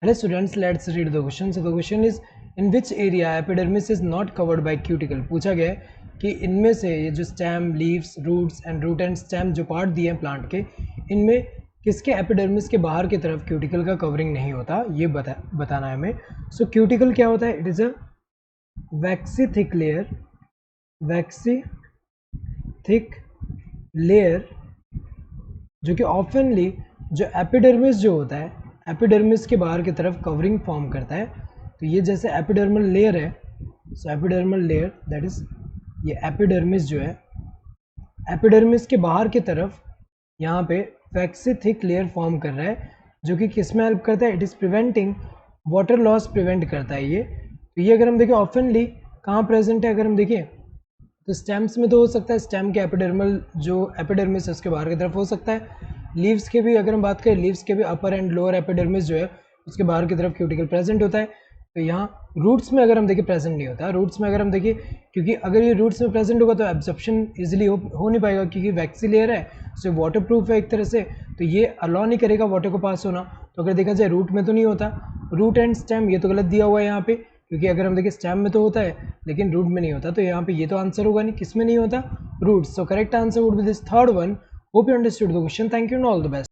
Hello students, let's read the question. So the question is, in which area epidermis is not covered by cuticle? पूछा गया है कि इनमें से ये जो stem, leaves, roots and root and stem जो पार्ट दिए हैं प्लांट के, इनमें किसके एपिडर्मिस के बाहर की तरफ क्यूटिकल का कवरिंग नहीं होता, ये बताना है हमें. सो क्यूटिकल क्या होता है? It is a vaccine thick layer जो कि ऑफनली जो एपिडर्मिस जो होता है, एपिडर्मिस के बाहर की तरफ कवरिंग फॉर्म करता है. तो ये जैसे एपिडर्मल लेयर है, सो एपिडर्मल लेयर दैट इज ये एपिडर्मिस जो है, एपिडर्मिस के बाहर की तरफ यहाँ पे वैक्सी थिक लेयर फॉर्म कर रहा है, जो कि किस में हेल्प करता है? It is preventing water loss, prevent करता है ये. तो ये अगर हम देखें ऑफनली कहाँ प्रेजेंट है, अगर हम देखें तो स्टेम्स में तो हो सकता है, स्टेम के एपिडर्मल जो एपिडर्मिस है उसके बाहर की तरफ हो सकता है. लीव्स के भी अगर हम बात करें, लीव्स के भी अपर एंड लोअर एपिडर्मिस जो है उसके बाहर की तरफ क्यूटिकल प्रेजेंट होता है. तो यहाँ रूट्स में अगर हम देखें प्रेजेंट नहीं होता. रूट्स में अगर हम देखें, क्योंकि अगर ये रूट्स में प्रेजेंट होगा तो एब्जॉर्प्शन इजीली हो नहीं पाएगा, क्योंकि वैक्सी लेयर है, सो वाटर प्रूफ है एक तरह से, तो ये अलाउ नहीं करेगा वाटर को पास होना. तो अगर देखा जाए रूट में तो नहीं होता. रूट एंड स्टेम ये तो गलत दिया हुआ है यहाँ पे, क्योंकि अगर हम देखें स्टेम में तो होता है लेकिन रूट में नहीं होता. तो यहाँ पे ये तो आंसर होगा नहीं, किस में नहीं होता? Roots. So correct answer would be this third one. Hope you understood the question. Thank you and all the best.